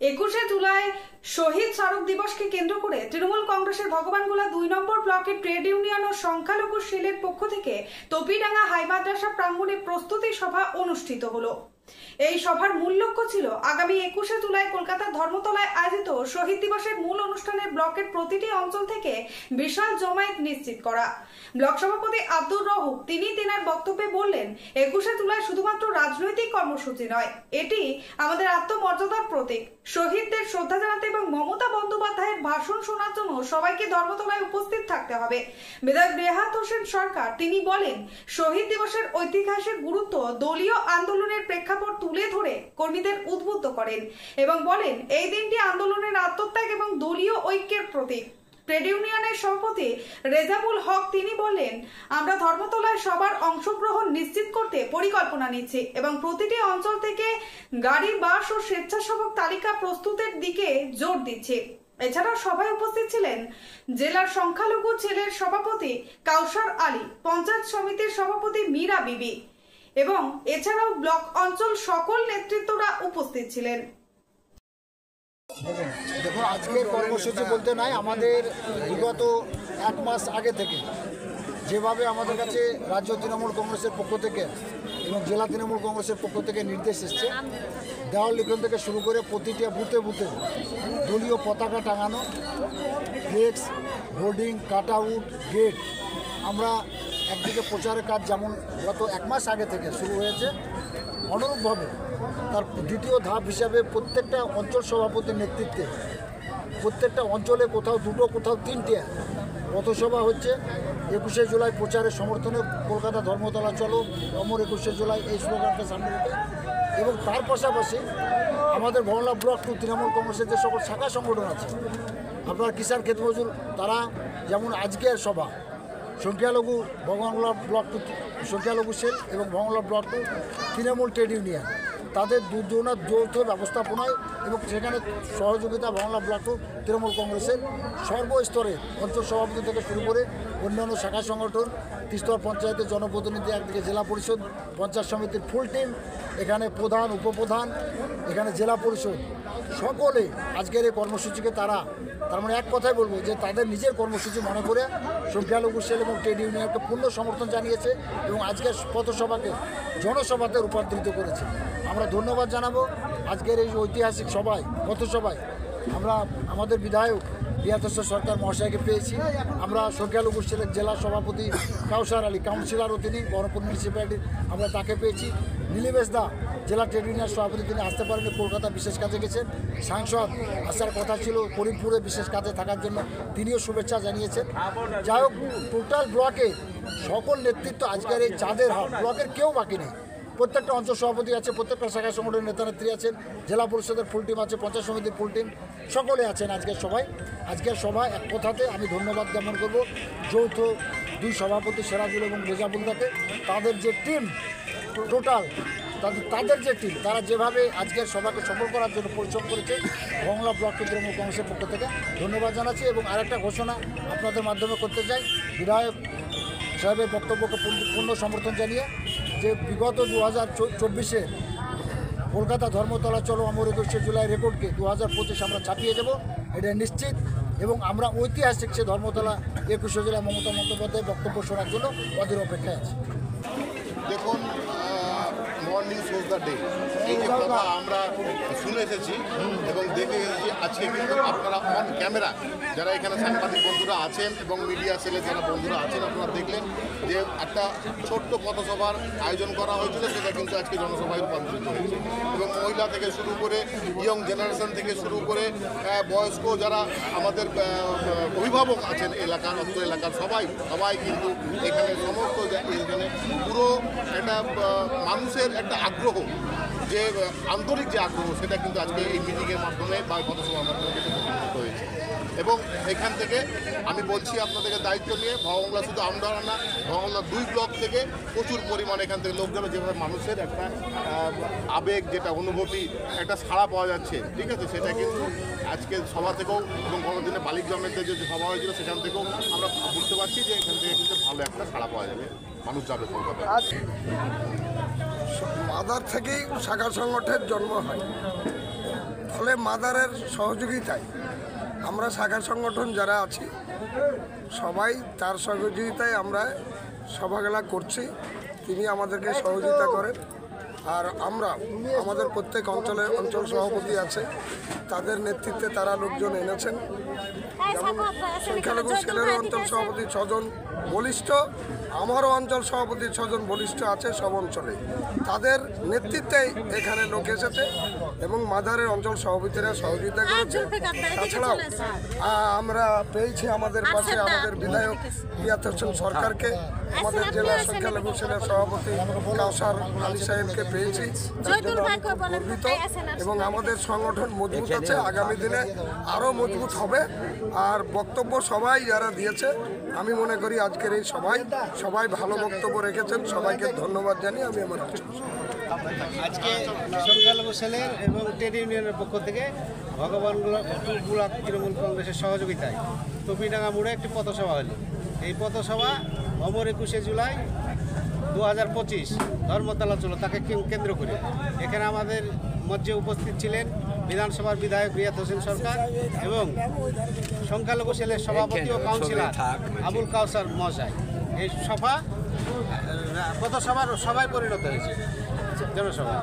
21শে জুলাই শহীদ স্মারক দিবসকে কেন্দ্র করে তৃণমূল কংগ্রেসের ভগবানগোলা 2 নম্বর ব্লকের ট্রেড ইউনিয়ন ও সংখ্যালঘু সেলের পক্ষ থেকে তপিডাঙ্গা হাই মাদ্রাসা প্রাঙ্গণে প্রস্তুতি সভা অনুষ্ঠিত হলো। এই সভার মূল লক্ষ্য ছিল আগামী 21শে জুলাই কলকাতার ধর্মতলায় আয়োজিত শহীদ দিবসের মূল অনুষ্ঠানে ব্লকের প্রতিটি অঞ্চল থেকে বিশাল জমায়েত নিশ্চিত করা। ব্লক সভাপতি আব্দুর রউফ তিনি তেনার বক্তব্যে বললেন, 21শে জুলাই শুধুমাত্র রাজনৈতিক কর্মসূচি নয়, এটি আমাদের আত্মমর্যাদার প্রতীক। শহীদদের শ্রদ্ধা জানাতে এবং মমতা বন্দ্যোপাধ্যায়ের ভাষণ শোনার জন্য সবাইকে ধর্মতলায় উপস্থিত থাকতে হবে। বিধায়ক রেহাত হোসেন সরকার তিনি বলেন, শহীদ দিবসের ঐতিহাসিক গুরুত্ব দলীয় আন্দোলনের প্রেক্ষাপট তুলে ধরে কর্মীদের উদ্বুদ্ধ করেন এবং বলেন এই দিনটি আন্দোলনের আত্মত্যাগ এবং দলীয় ঐক্যের প্রতীক। ট্রেড ইউনিয়নের সভাপতি রেজাবুল হক তিনি বলেন, আমরা ধর্মতলায় সবার অংশগ্রহণ নিশ্চিত করতে পরিকল্পনা নিচ্ছি এবং প্রতিটি অঞ্চল থেকে গাড়ি, বাস ও স্বেচ্ছাসেবক তালিকা প্রস্তুতের দিকে জোর দিচ্ছি। এছাড়াও সভায় উপস্থিত ছিলেন জেলার সংখ্যালঘু সেলের সভাপতি কাউসার আলী, পঞ্চায়েত সমিতির সভাপতি মীরা বিবি এবং এছাড়াও ব্লক অঞ্চল সকল নেতৃত্বরা উপস্থিত ছিলেন। দেখুন, আজকের কর্মসূচি বলতে নাই, আমাদের বিগত 1 মাস আগে থেকে যেভাবে আমাদের কাছে রাজ্য তৃণমূল কংগ্রেসের পক্ষ থেকে এবং জেলা তৃণমূল কংগ্রেসের পক্ষ থেকে নির্দেশ এসছে, দেওয়াল লিখন থেকে শুরু করে প্রতিটা বুথে বুথে দলীয় পতাকা টাঙানো, flex, hoarding, cut out, gate, আমরা একদিকে প্রচারের কাজ যেমন গত 1 মাস আগে থেকে শুরু হয়েছে, অনুরূপভাবে তার দ্বিতীয় ধাপ হিসাবে প্রত্যেকটা অঞ্চল সভাপতির নেতৃত্বে প্রত্যেকটা অঞ্চলে কোথাও 2টো কোথাও 3টে পথসভা হচ্ছে। 21শে জুলাই প্রচারের সমর্থনে কলকাতা ধর্মতলা চলো, অমর 21শে জুলাই এই স্লোগানকে সামনে রেখে, এবং তার পাশাপাশি আমাদের মহল্লা ব্লক 2 তৃণমূল কংগ্রেসের যে সকল শাখা সংগঠন আছে, আপনার কিষাণ ক্ষেত মজুর, তারা যেমন আজকের সভা সংখ্যালঘু ভগবানগোলা ব্লক 2 সংখ্যালঘু সেল এবং Bhagwangola block 2 Trinamool trade union, তাদের দুজনের যৌথ ব্যবস্থাপনায় এবং সেখানে সহযোগিতা ভগবানগোলা ব্লক 2 তৃণমূল কংগ্রেসের সর্বস্তরে অঞ্চল সভাপতি থেকে শুরু করে অন্যান্য শাখা সংগঠন, ত্রিস্তর পঞ্চায়েতের জনপ্রতিনিধি, একদিকে জেলা পরিষদ, পঞ্চায়েত সমিতির ফুল টিম, এখানে প্রধান, উপপ্রধান, এখানে জেলা পরিষদ, সকলে আজকের এই কর্মসূচিকে তার মানে এক কথাই বলবো যে তাদের নিজের কর্মসূচি মনে করে সংখ্যালঘু সেল এবং ট্রেড ইউনিয়নকে পূর্ণ সমর্থন জানিয়েছে এবং আজকের পথসভাকে জনসভাতে রূপান্তরিত করেছে। আমরা ধন্যবাদ জানাবো আজকের এই ঐতিহাসিক সভায়, পথসভায় আমরা আমাদের বিধায়ক রেহাত হোসেন সরকার মহাশয়কে পেয়েছি। আমরা সংখ্যালঘু সেলের জেলা সভাপতি কাউসার আলী, কাউন্সিলরও তিনি বহরমপুর মিউনিসিপ্যালিটির, আমরা তাকে পেয়েছি। নীলিবেশ দা জেলা ট্রেড ইউনিয়ন সভাপতি, তিনি আসতে পারেননি, কলকাতা বিশেষ কাজে গেছেন। সাংসদ আসার কথা ছিল করিমপুরে বিশেষ কাজে থাকার জন্য, তিনিও শুভেচ্ছা জানিয়েছেন। যাই হোক, টোটাল ব্লকে সকল নেতৃত্ব আজকের এই চাঁদের হাট ব্লকের কেউ বাকি নেই। প্রত্যেকটা অঞ্চল সভাপতি আছে, প্রত্যেকটা শাখা সংগঠনের নেতা নেত্রী আছেন, জেলা পরিষদের ফুল টিম আছে, পঞ্চায়েত সমিতির ফুল টিম, সকলে আছেন আজকের সভায়। আজকের সভায় এক কথাতে আমি ধন্যবাদ জ্ঞাপন করব যৌথ 2 সভাপতি সিরাজুল এবং রেজাবুলদাকে, তাদের যে টিম টোটাল, তাদের যে টিম, তারা যেভাবে আজকের সভাকে সফল করার জন্য পরিশ্রম করেছে, ভগবানগোলা ব্লক তৃণমূল কংগ্রেসের পক্ষ থেকে ধন্যবাদ জানাচ্ছি। এবং আরেকটা ঘোষণা আপনাদের মাধ্যমে করতে চাই, বিধায়ক সাহেবের বক্তব্যকে পূর্ণ সমর্থন জানিয়ে, যে বিগত 2024-এ কলকাতা ধর্মতলা চলো অমর 21শে জুলাই রেকর্ডকে 2025 আমরা ছাপিয়ে যাব, এটা নিশ্চিত। এবং আমরা ঐতিহাসিক সে ধর্মতলা 21শে জুলাই মমতা বন্দ্যোপাধ্যায়ের বক্তব্য শোনার জন্য অধীর অপেক্ষায় আছে। দেখুন, মর্নিং শোজ দ্য ডে, এই যে কথা আমরা শুনে এসেছি এবং দেখে এসেছি, আজকে কিন্তু আপনারা অন ক্যামেরা যারা এখানে সাংবাদিক বন্ধুরা আছেন এবং মিডিয়া সেলের যারা বন্ধুরা আছেন, আপনারা দেখলেন যে একটা ছোট্ট পথসভার আয়োজন করা হয়েছিল, সেটা কিন্তু আজকে জনসভায় রূপান্তরিত হয়েছে। এবং মহিলা থেকে শুরু করে ইয়ং জেনারেশন থেকে শুরু করে বয়স্ক যারা আমাদের অভিভাবক আছেন এলাকার, অত্র এলাকার সবাই কিন্তু এখানে সমস্ত এখানে পুরো একটা মানুষের একটা আগ্রহ, যে আন্তরিক যে আগ্রহ, সেটা কিন্তু আজকে এই মিটিংয়ের মাধ্যমে বা পথসভার মাধ্যমে কিন্তু প্রতিষ্ঠিত হয়েছে। এবং এখান থেকে আমি বলছি আপনাদেরকে দায়িত্ব নিয়ে, ভগবানগোলা শুধু আমরা না, ভগবানগোলা 2 ব্লক থেকে প্রচুর পরিমাণে এখান থেকে লোক যাবে, যেভাবে মানুষের একটা আবেগ, যেটা অনুভূতি, একটা সাড়া পাওয়া যাচ্ছে, ঠিক আছে, সেটা কিন্তু আজকে সভা থেকেও এবং গতদিনে বালিক জন্মের যে সভা হয়েছিল সেখান থেকেও আমরা বুঝতে পারছি যে এখান থেকে কিন্তু ভালো একটা সাড়া পাওয়া যাবে, মানুষ যাবে কলকাতায়। মাদার থেকেই শাখা সংগঠনের জন্ম হয়। ফলে মাদারের সহযোগিতায় আমরা শাখা সংগঠন যারা আছি সবাই তার সহযোগিতায় আমরা সভাগুলা করছি। তিনি আমাদেরকে সহযোগিতা করেন। আর আমরা আমাদের প্রত্যেক অঞ্চল সভাপতি আছে, তাদের নেতৃত্বে তারা লোকজন এনেছেন। যেমন সংখ্যালঘু সেলের অঞ্চল সভাপতি 6 জন বলিষ্ঠ, আমারও অঞ্চল সভাপতি 6 জন বলিষ্ঠ আছে সব অঞ্চলে। তাদের নেতৃত্বেই এখানে লোক এসেছে এবং মাদারের অঞ্চল সভাপতিরা সহযোগিতা করেছে। তাছাড়াও আমরা পেয়েছি আমাদের পাশে আমাদের বিধায়ক রিয়াত হোসেন সরকারকে, আমাদের জেলা সংখ্যালঘু সেলের সভাপতি কাউসার আলী সাহেবকে পেয়েছি, তার জন্য আমি খুব গর্বিত। এবং আমাদের সংগঠন মজবুত আছে, আগামী দিনে আরও মজবুত হবে। আর বক্তব্য সবাই যারা দিয়েছে আমি মনে করি আজকের এই সবাই ভালো বক্তব্য রেখেছেন। সবাইকে ধন্যবাদ জানিয়ে আমি আমার আজকে সংখ্যালঘু সেলের এবং ট্রেড ইউনিয়নের পক্ষ থেকে ভগবানগুলা তৃণমূল কংগ্রেসের সহযোগিতায় টপিডাঙ্গা মোড়ে একটি পথসভা হলো। এই পথসভা অমর 21 জুলাই 2025 ধর্মতলা চলো তাকে কেন্দ্র করে এখানে আমাদের মঞ্চে উপস্থিত ছিলেন বিধানসভার বিধায়ক রিয়াত হোসেন সরকার এবং সংখ্যালঘু সেলের সভাপতি ও কাউন্সিলর আবুল কাউসার মহাশয়। এই পথসভার সভায় পরিণত হয়েছে জনসভা।